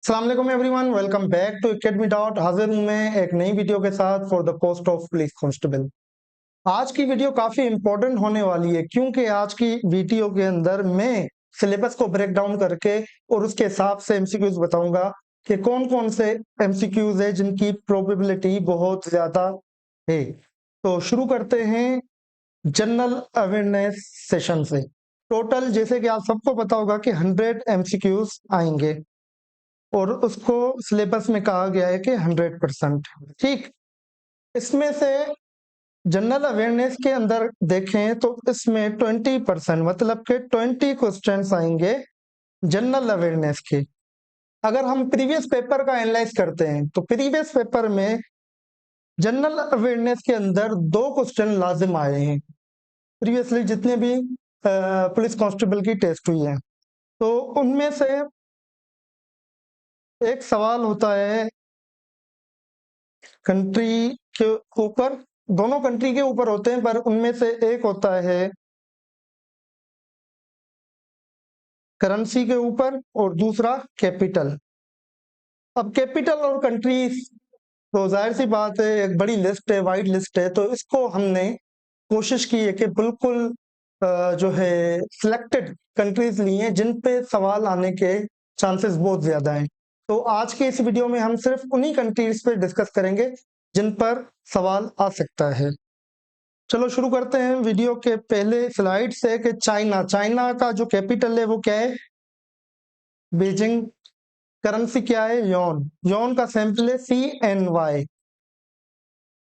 अस्सलाम वालेकुम everyone, welcome back to academy dot. हाजिर हूं मैं एक नई वीडियो के साथ for the post of police constable. आज की वीडियो काफी इंपॉर्टेंट होने वाली है क्योंकि आज की वीडियो के अंदर मैं सिलेबस को ब्रेक डाउन करके और उसके हिसाब से एमसीक्यूज बताऊंगा कि कौन कौन से एमसीक्यूज है जिनकी प्रोबेबिलिटी बहुत ज्यादा है। तो शुरू करते हैं जनरल अवेयरनेस सेशन से। टोटल जैसे कि आप सबको पता होगा कि 100 एमसीक्यूज आएंगे और उसको सिलेबस में कहा गया है कि 100%। ठीक, इसमें से जनरल अवेयरनेस के अंदर देखें तो इसमें 20% मतलब के 20 क्वेश्चंस आएंगे जनरल अवेयरनेस के। अगर हम प्रीवियस पेपर का एनालाइज करते हैं तो प्रीवियस पेपर में जनरल अवेयरनेस के अंदर 2 क्वेश्चन लाजिम आए हैं प्रीवियसली जितने भी पुलिस कांस्टेबल की टेस्ट हुई है। तो उनमें से एक सवाल होता है कंट्री के ऊपर, दोनों कंट्री के ऊपर होते हैं पर उनमें से एक होता है करेंसी के ऊपर और दूसरा कैपिटल। अब कैपिटल और कंट्री तो जाहिर सी बात है एक बड़ी लिस्ट है, वाइड लिस्ट है, तो इसको हमने कोशिश की है कि बिल्कुल जो है सिलेक्टेड कंट्रीज ली हैं जिन पे सवाल आने के चांसेस बहुत ज्यादा हैं। तो आज के इस वीडियो में हम सिर्फ उन्हीं कंट्रीज पे डिस्कस करेंगे जिन पर सवाल आ सकता है। चलो शुरू करते हैं वीडियो के पहले स्लाइड से कि चाइना का जो कैपिटल है वो क्या है? बीजिंग। करेंसी क्या है? योन। योन का सैंपल है CNY।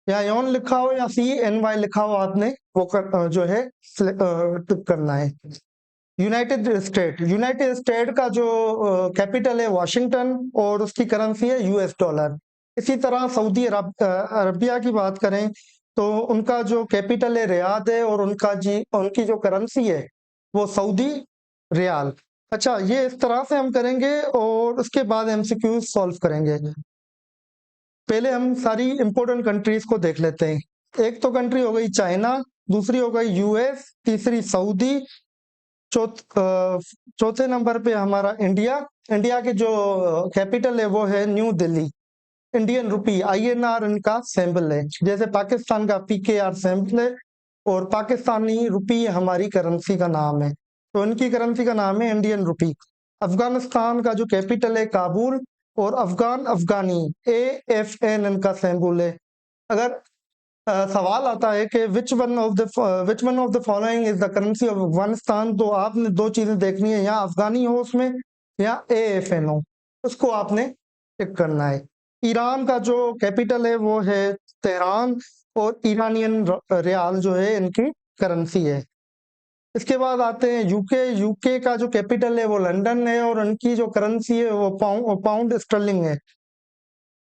या योन लिखा हो या CNY लिखा हो, आपने वो जो है टिक करना है। यूनाइटेड स्टेट का जो कैपिटल है वॉशिंगटन और उसकी करेंसी है US डॉलर। इसी तरह सऊदी अरबिया की बात करें तो उनका जो कैपिटल है रियाद है और उनकी जो करेंसी है वो सऊदी रियाल। अच्छा, ये इस तरह से हम करेंगे और उसके बाद MCQ सॉल्व करेंगे। पहले हम सारी इंपोर्टेंट कंट्रीज को देख लेते हैं। एक तो कंट्री हो गई चाइना, दूसरी हो गई US, तीसरी सऊदी, चौथे नंबर पे हमारा इंडिया। इंडिया के जो कैपिटल है वो है new Delhi. Indian rupee INR इनका सिंबल है, जैसे पाकिस्तान का PKR सिंबल है और पाकिस्तानी रुपी हमारी करेंसी का नाम है, तो इनकी करेंसी का नाम है इंडियन रुपी। अफगानिस्तान का जो कैपिटल है काबुल और अफगानी AFN इनका सिंबल है। अगर सवाल आता है कि which one of the following is the currency of Afghanistan, तो आपने दो चीजें देखनी है, या अफगानी हो उसमें या AFN हो, उसको आपने टिक करना है। ईरान का जो कैपिटल है वो है तेहरान और ईरानियन रियाल जो है इनकी करेंसी है। इसके बाद आते हैं यूके का जो कैपिटल है वो लंदन है और इनकी जो करेंसी है वो पाउंड स्टर्लिंग है।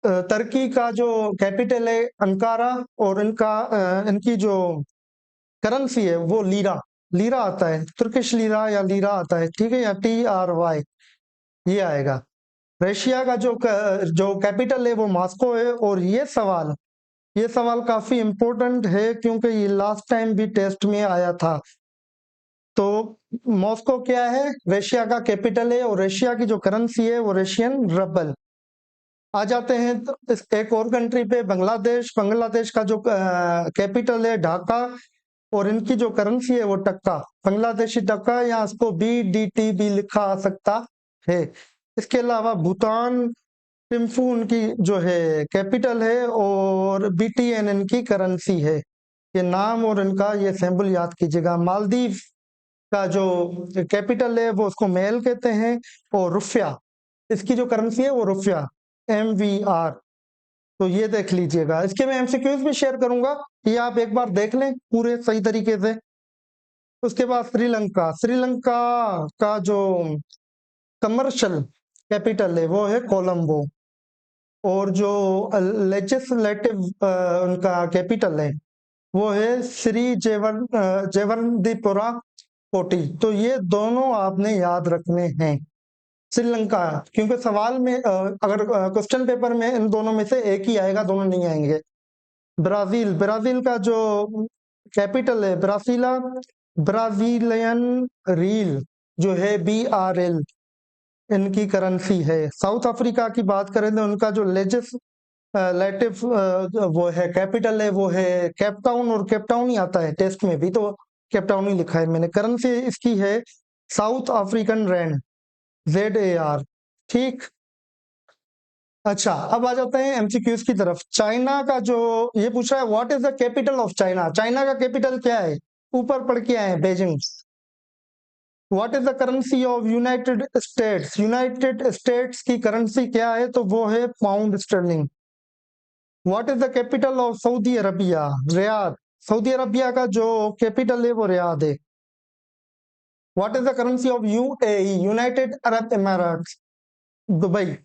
तुर्की का जो कैपिटल है अंकारा और इनकी जो करेंसी है वो लीरा। लीरा आता है, तुर्किश लीरा या लीरा आता है, ठीक है, या TRY ये आएगा। रशिया का जो कैपिटल है वो मॉस्को है। और ये सवाल काफी इंपॉर्टेंट है क्योंकि ये लास्ट टाइम भी टेस्ट में आया था। तो मॉस्को क्या है? रशिया का कैपिटल है और रशिया की जो करेंसी है वो रशियन रबल। आ जाते हैं तो एक और कंट्री पे, बांग्लादेश का जो कैपिटल है ढाका और इनकी जो करेंसी है वो टक्का, बांग्लादेशी टक्का, या इसको BDT भी लिखा आ सकता है। इसके अलावा भूटान थिम्फू उनकी जो है कैपिटल है और BTN इनकी करेंसी है। ये नाम और इनका ये सिंबल याद कीजिएगा। मालदीव का जो कैपिटल है वो उसको मेल कहते हैं और रुपया, इसकी जो करेंसी है वो रुपया MVR। तो ये देख लीजिएगा। इसके मैं MCQs भी शेयर करूंगा, ये आप एक बार देख लें पूरे सही तरीके से। उसके बाद श्रीलंका का जो कमर्शियल कैपिटल है वो है कोलंबो और जो लेजिस्लेटिव उनका कैपिटल है वो है श्री जेवंदीपुरा कोटी। तो ये दोनों आपने याद रखने हैं। श्रीलंका, क्योंकि सवाल में अगर क्वेश्चन पेपर में इन दोनों में से एक ही आएगा, दोनों नहीं आएंगे। ब्राजील का जो कैपिटल है ब्राजीलियन रील जो है BRL। इनकी करेंसी है। साउथ अफ्रीका की बात करें तो उनका जो लेजिस्लेटिव वो है, कैपिटल है, वो है केप टाउन, और केप टाउन ही आता है टेस्ट में भी, तो केप टाउन ही लिखा है मैंने। करेंसी इसकी है साउथ अफ्रीकन रैंड, ZAR। ठीक। अच्छा, अब आ जाते हैं एमसीक्यूज की तरफ। चाइना का जो ये पूछ रहा है, what is the capital of China? China का कैपिटल क्या है? ऊपर पढ़ के आए हैं, Beijing. What is the currency of United states? United states की करेंसी क्या है? तो वो है pound sterling. What is the capital of Saudi Arabia? Riyadh. Saudi Arabia का जो कैपिटल है वो रियाद है। What is the currency of UAE? United Arab Emirates, Dubai.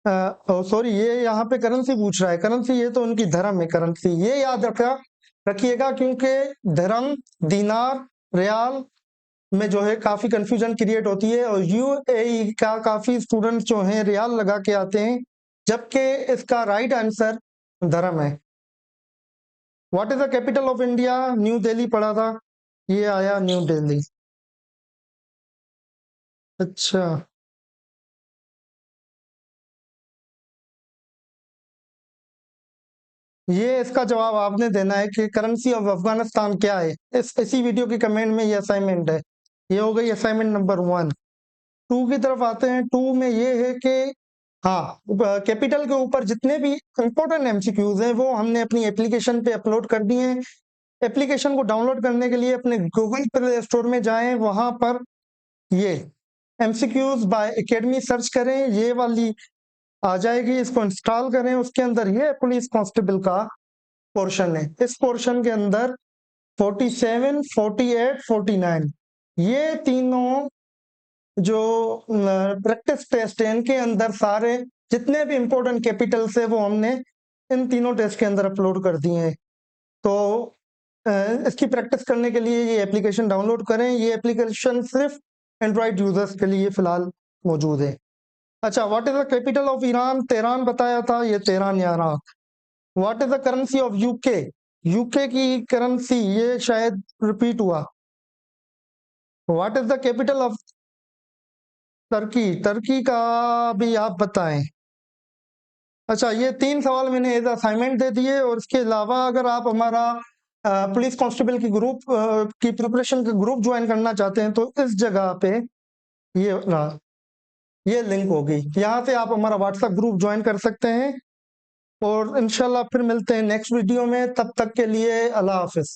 Sorry, ये यहाँ पे करेंसी पूछ रहा है। करेंसी ये तो उनकी धर्म है करेंसी, ये याद रखिएगा, क्योंकि धर्म, दिनार, रियाल में जो है काफी कंफ्यूजन क्रिएट होती है, और यूएई का काफी स्टूडेंट्स जो हैं रियाल लगा के आते हैं, जबकि इसका राइट आंसर धर्म है। What is the capital of India? New Delhi पढ़ा था, ये आया न्यू दिल्ली। अच्छा, ये इसका जवाब आपने देना है कि करेंसी ऑफ अफगानिस्तान क्या है। इसी वीडियो के कमेंट में ये असाइनमेंट है। ये हो गई असाइनमेंट नंबर 1। 2 की तरफ आते हैं। 2 में ये है कि हाँ, कैपिटल के ऊपर जितने भी इंपॉर्टेंट एमसीक्यूज हैं वो हमने अपनी एप्लीकेशन पे अपलोड कर दिए हैं। एप्लीकेशन को डाउनलोड करने के लिए अपने गूगल प्ले स्टोर में जाएं, वहां पर ये एमसीक्यूज बाय एकेडमी सर्च करें, ये वाली आ जाएगी, इसको इंस्टॉल करें। उसके अंदर ये पुलिस कांस्टेबल का पोर्शन है। इस पोर्शन के अंदर 47, 48, 49 ये तीनों जो प्रैक्टिस टेस्ट है, इनके अंदर सारे जितने भी इंपॉर्टेंट कैपिटल्स है वो हमने इन तीनों टेस्ट के अंदर अपलोड कर दिए हैं। तो इसकी प्रैक्टिस करने के लिए ये एप्लीकेशन डाउनलोड करें। ये एप्लीकेशन सिर्फ एंड्रॉइड यूजर्स के लिए फिलहाल मौजूद है। अच्छा, what is the capital of Iran? Tehran बताया था, ये तेहरान यारा। What is the currency of UK? UK की करेंसी, ये शायद रिपीट हुआ। What is the capital of Turkey? Turkey का भी आप बताएं। अच्छा, ये 3 सवाल मैंने एज असाइनमेंट दे दिए, और इसके अलावा अगर आप हमारा पुलिस कांस्टेबल की ग्रुप की प्रिपरेशन का ग्रुप ज्वाइन करना चाहते हैं तो इस जगह पे ये रहा, ये लिंक होगी, यहाँ से आप हमारा व्हाट्सएप ग्रुप ज्वाइन कर सकते हैं। और इंशाल्लाह फिर मिलते हैं नेक्स्ट वीडियो में। तब तक के लिए अल्लाह हाफिज।